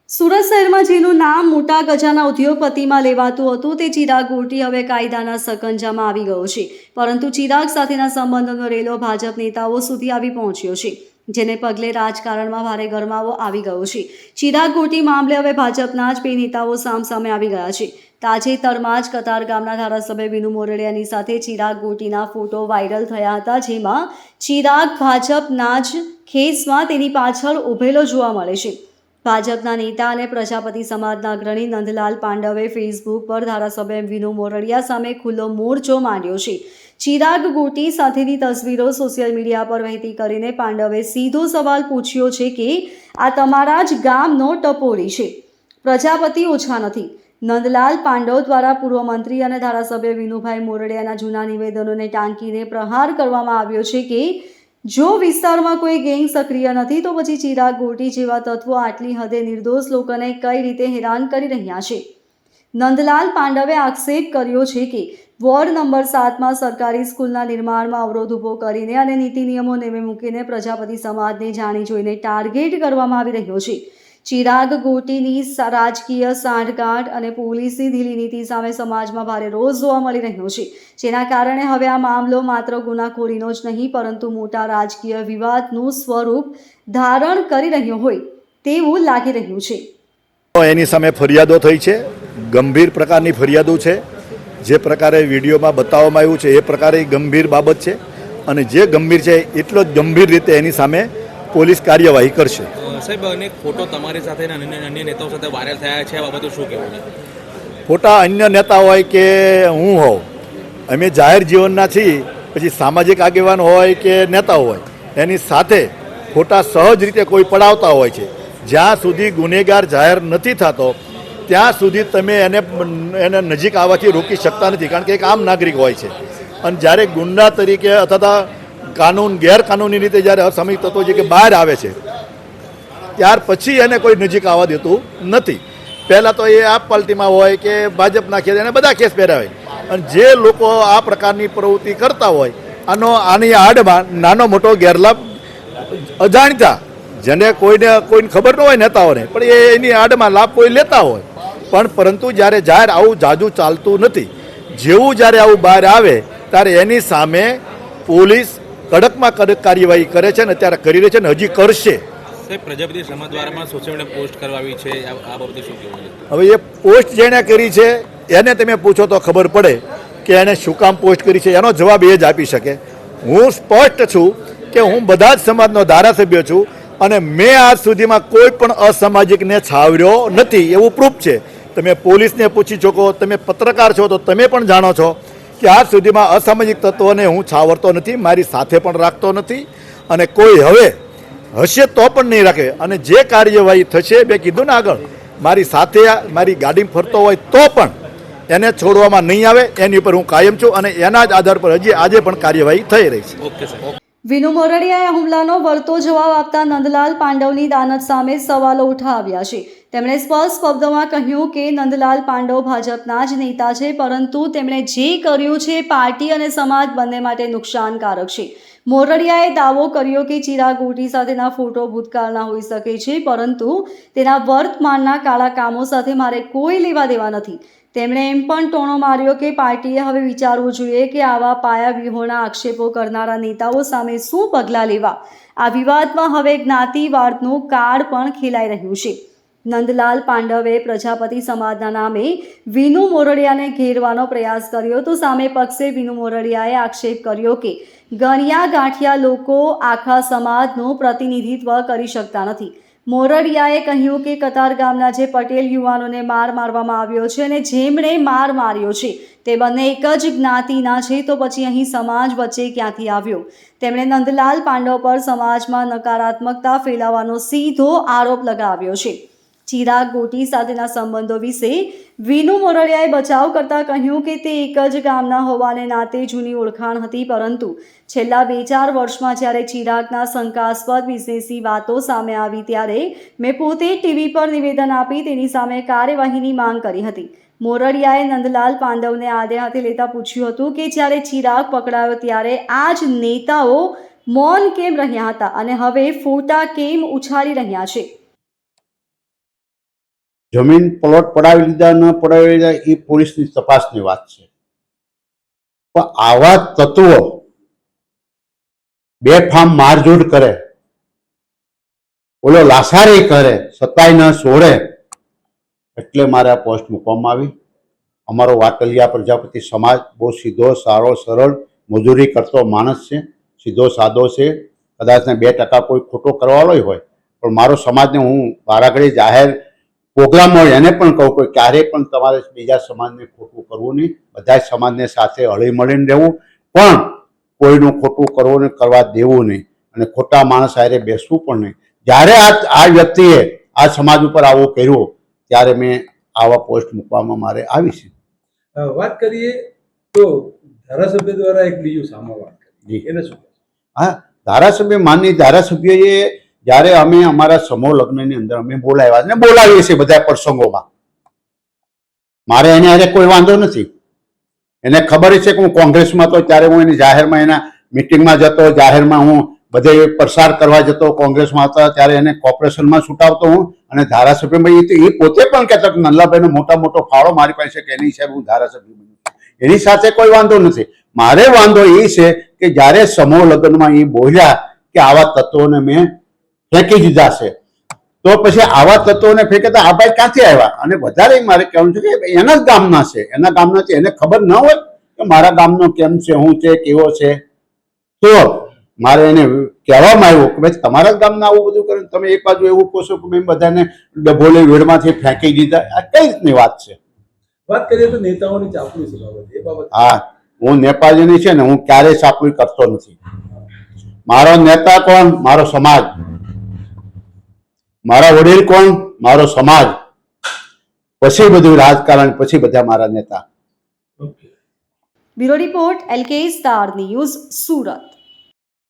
સુરત શહેરમાં જેનું નામ મોટા ગજાના ઉદ્યોગપતિમાં લેવાતું હતું તે ચિરાગ ગોટી હવે કાયદાના સકંજામાં આવી ગયો છે, પરંતુ ચિરાગ સાથેના સંબંધોનો રેલો ભાજપ નેતાઓ સુધી આવી પહોંચ્યો છે, જેને પગલે રાજકારણમાં ભારે ગરમાવો આવી ગયો છે। ચિરાગ ગોટી મામલે હવે ભાજપના જ બે નેતાઓ સામસામે આવી ગયા છે। તાજેતરમાં જ કતારગામના ધારાસભ્ય વિનુ મોરડિયાની સાથે ચિરાગ ગોટીના ફોટો વાયરલ થયા હતા, જેમાં ચિરાગ ભાજપના જ ખેસમાં તેની પાછળ ઊભેલો જોવા મળે છે। ભાજપના નેતા અને પ્રજાપતિ સમાજના અગ્રણી નંદલાલ પાંડવે ફેસબુક પર ધારાસભ્ય વિનુ મોરડિયા સામે ખુલ્લો મોરચો માંડ્યો છે। ચિરાગ ગોટી સાથેની તસવીરો સોશિયલ મીડિયા પર વહેતી કરીને પાંડવે સીધો સવાલ પૂછ્યો છે કે આ તમારા જ ગામનો ટપોરી છે, પ્રજાપતિ ઓછા નથી। નંદલાલ પાંડવ દ્વારા પૂર્વ મંત્રી અને ધારાસભ્ય વિનુભાઈ મોરડિયાના જૂના નિવેદનોને ટાંકીને પ્રહાર કરવામાં આવ્યો છે કે જો વિસ્તારમાં કોઈ ગેંગ સક્રિય નથી તો પછી ચિરાગ ગોટી જેવા તત્વો આટલી હદે નિર્દોષ લોકોને કઈ રીતે હેરાન કરી રહ્યા છે। નંદલાલ પાંડવે આક્ષેપ કર્યો છે કે વોર્ડ નંબર 7માં સરકારી સ્કૂલના નિર્માણમાં અવરોધ ઊભો કરીને અને નીતિ નિયમો નેમે મૂકીને પ્રજાપતિ સમાજને જાણી જોઈને ટાર્ગેટ કરવામાં આવી રહ્યો છે। ચિરાગ ગોટીની રાજકીય સાંઠગાંઠ અને પોલીસની ઢીલી નીતિ સામે સમાજમાં ભારે રોષ જોવા મળી રહ્યો છે, જેના કારણે હવે આ મામલો માત્ર ગુનાખોરીનો જ નહીં પરંતુ મોટા રાજકીય વિવાદનું સ્વરૂપ ધારણ કરી રહ્યો હોય તેવું લાગી રહ્યું છે। એની સામે ફરિયાદો થઈ છે, ગંભીર પ્રકારની ફરિયાદો છે। જે પ્રકારે વિડીયોમાં બતાવવામાં આવ્યું છે એ પ્રકારે ગંભીર બાબત છે અને જે ગંભીર છે એટલો જ ગંભીર રીતે એની સામે પોલીસ કાર્યવાહી કરશે। સાહેબ, અનેક ફોટો તમારી સાથે અન્ય નેતાઓ સાથે વાયરલ થયા છે, આ બાબતે શું કહેવું છે? ફોટા અન્ય નેતા હોય કે હું હોઉં, અમે જાહેર જીવનના છીએ, પછી સામાજિક આગેવાન હોય કે નેતા હોય, એની સાથે ફોટા સહજ રીતે કોઈ પડાવતા હોય છે। જ્યાં સુધી ગુનેગાર જાહેર નથી થતો ત્યાં સુધી તમે એને નજીક આવવાથી રોકી શકતા નથી, કારણ કે એક આમ નાગરિક હોય છે અને જ્યારે ગુંડા તરીકે અથવા કાનૂન ગેરકાનૂની રીતે જ્યારે અસામયિક તત્વો જે કે બહાર આવે છે ત્યાર પછી એને કોઈ નજીક આવવા દેતું નથી। પહેલાં તો એ આપ પાર્ટીમાં હોય કે ભાજપના ખેસ એને બધા કેસ પહેરાવે અને જે લોકો આ પ્રકારની પ્રવૃત્તિ કરતા હોય આની આડમાં નાનો મોટો ગેરલાભ અજાણતા જેને કોઈને ખબર ન હોય નેતાઓને પણ એની આડમાં લાભ કોઈ લેતા હોય પણ પરંતુ જ્યારે જાહેર આવું જાજુ ચાલતું નથી, જેવું જ્યારે આવું બહાર આવે ત્યારે એની સામે પોલીસ કડકમાં કડક કાર્યવાહી કરે છે અને અત્યારે કરી રહી છે ને હજી કરશે। પ્રજાપતિ સમાજ દ્વારા સોશિયલ મીડિયા પોસ્ટ કરવાની છે, આ બાબતે શું કહેવું છે? હવે એ પોસ્ટ જેણે કરી છે એને તમે પૂછો તો ખબર પડે કે એને શું કામ પોસ્ટ કરી છે, એનો જવાબ એ જ આપી શકે। હું સ્પષ્ટ છું કે હું બધા જ સમાજનો ધારાસભ્ય છું અને મેં આજ સુધીમાં કોઈ પણ અસામાજિકને છાવર્યો નથી, એવું પ્રૂફ છે। તમે પોલીસને પૂછી શકો, તમે પત્રકાર છો તો તમે પણ જાણો છો કે આજ સુધીમાં અસામાજિક તત્વોને હું છાવરતો નથી, મારી સાથે પણ રાખતો નથી અને કોઈ હવે હશે તો પણ નહીં રાખે। અને જે કાર્યવાહી થશે, મેં કીધું ને આગળ, મારી સાથે મારી ગાડી ફરતો હોય તો પણ એને છોડવામાં નહીં આવે, એની ઉપર હું કાયમ છું અને એના જ આધાર પર હજી આજે પણ કાર્યવાહી થઈ રહી છે। Okay sir. વિનુ મોરડિયાએ હુમલાનો વળતો જવાબ આપતા નંદલાલ પાંડવની દાનત સામે સવાલો ઉઠાવ્યા છે। તેમણે સ્પષ્ટ શબ્દોમાં કહ્યું કે નંદલાલ પાંડવ ભાજપના જ નેતા છે, પરંતુ તેમણે જે કર્યું છે પાર્ટી અને સમાજ બંને માટે નુકસાનકારક છે। મોરડિયાએ દાવો કર્યો કે ચિરાગ ગોટી સાથેના ફોટો ભૂતકાળના હોઈ શકે છે, પરંતુ તેના વર્તમાનના કાળા કામો સાથે મારે કોઈ લેવા દેવા નથી। તેમણે એમ પણ ટોણો માર્યો કે પાર્ટીએ હવે વિચારવું જોઈએ કે આવા પાયાવિહોણા આક્ષેપો કરનારા નેતાઓ સામે શું પગલાં લેવા। આ વિવાદમાં હવે જ્ઞાતિવાદનું કાર્ડ પણ ખેલાઈ રહ્યું છે। નંદલાલ પાંડવે પ્રજાપતિ સમાજના નામે વિનુ મોરડિયાને ઘેરવાનો પ્રયાસ કર્યો તો સામે પક્ષે વિનુ મોરડિયાએ આક્ષેપ કર્યો કે ગણ્યા ગાંઠિયા લોકો આખા સમાજનું પ્રતિનિધિત્વ કરી શકતા નથી। મોરડિયાએ કહ્યું કે કતારગામના જે પટેલ યુવાનોને માર મારવામાં આવ્યો છે અને જેમણે માર માર્યો છે તે બંને એક જ જ્ઞાતિના છે, તો પછી અહીં સમાજ વચ્ચે ક્યાંથી આવ્યો? તેમણે નંદલાલ પાંડવ પર સમાજમાં નકારાત્મકતા ફેલાવવાનો સીધો આરોપ લગાવ્યો છે। ચિરાગ ગોટી સાથેના સંબંધો વિશે વિનુ મોરડિયાએ બચાવ કરતા કહ્યું કે તે એક જ ગામના હોવાને નાતે જૂની ઓળખાણ હતી, પરંતુ છેલ્લા 2-4 વર્ષમાં જ્યારે ચિરાગના શંકાસ્પદ બિઝનેસી વાતો સામે આવી ત્યારે મેં પોતે ટીવી પર નિવેદન આપી તેની સામે કાર્યવાહીની માંગ કરી હતી। મોરડિયાએ નંદલાલ પાંડવને આડે હાથે લેતા પૂછ્યું હતું કે જ્યારે ચિરાગ પકડાયો ત્યારે આ જ નેતાઓ મૌન કેમ રહ્યા હતા અને હવે ફોટા કેમ ઉછાળી રહ્યા છે? જમીન પ્લોટ પડાવી લીધા ન પડાવી લીધા એ પોલીસની તપાસની વાત છે, પણ આવા તત્વો બેફામ મારઝૂડ કરે, ઓલો લાસારી કરે, સતાય ન છોડે, એટલે મારે આ પોસ્ટ મૂકવામાં આવી. અમારો વાટલિયા પ્રજાપતિ સમાજ બહુ સીધો, સારો, સરળ, મજૂરી કરતો માણસ છે, સીધો સાદો છે. કદાચ ને 2% કોઈ ખોટો કરવાનો હોય, પણ મારો સમાજને હું વારાઘડી જાહેર પ્રોગ્રામ હોય એને પણ કહું કે ક્યારેય પણ તમારે બીજા સમાજને ખોટું કરવું નહીં, બધા જ સમાજને સાથે હળી મળીને રહેવું, પણ કોઈનું ખોટું કરવું ને કરવા દેવું નહીં, અને ખોટા માણસ હારે બેસવું પણ નહીં. જ્યારે આ વ્યક્તિએ આ સમાજ ઉપર આવું કર્યું ત્યારે મેં આવા પોસ્ટ મૂકવામાં મારે આવી છે. વાત કરીએ તો ધારાસભ્ય દ્વારા એક બીજું સામે વાત કરી, એને શું? હા, ધારાસભ્ય, માનની ધારાસભ્યએ જ્યારે અમે અમારા સમૂહ લગ્નની અંદર અમે બોલાવ્યા ને બોલાવીએ છીએ બધા પ્રસંગોમાં, મારે એને હારે કોઈ વાંધો નથી. એને ખબર છે કે હું કોંગ્રેસમાં તો ત્યારે હું એની જાહેરમાં એના મિટિંગમાં જતો, જાહેરમાં હું બધે પ્રસાર કરવા જતો, કોંગ્રેસમાં હતા ત્યારે એને કોર્પોરેશનમાં છૂટાવતો હું, અને ધારાસભ્યમાં એ પોતે પણ કહેતો કે નલ્લાભાઈનો મોટો ફાળો મારી પાસે કે એની હિસાબે હું ધારાસભ્ય બન્યો. એની સાથે કોઈ વાંધો નથી. મારે વાંધો એ છે કે જ્યારે સમૂહ લગ્નમાં એ બોલ્યા કે આવા તત્વોને મેં ફેંકી દીધા છે, તો પછી આવા તત્વોને ફેંકે તો આ ભાઈ ક્યાંથી આવ્યા? અને વધારે મારે કહેવું છે કે એના જ ગામના છે, એના ગામના છે, એને ખબર ન હોય કે મારા ગામનો કેમ છે, શું છે, કેવો છે, તો મારે એને કહેવામાં આવ્યું કે ભાઈ તમારા જ ગામના આવું બધું કરે, તમે એક બાજુ એવું કહો છો કે મેં બધાને ડભોલે વેડમાંથી ફેંકી દીધા. આ કઈ રીતની વાત છે? વાત કરીએ તો નેતાઓની ચાપલુસી બાબતે, એ બાબત. હા, હું નેતાજીની છે ને હું ક્યારેય ચાપલુસી કરતો નથી. મારો નેતા કોણ? મારો સમાજ. મારા વડીલ કોણ? મારો સમાજ. પછી બધું રાજકારણ, પછી બધા મારા નેતા. Bureau report LK star news, Surat.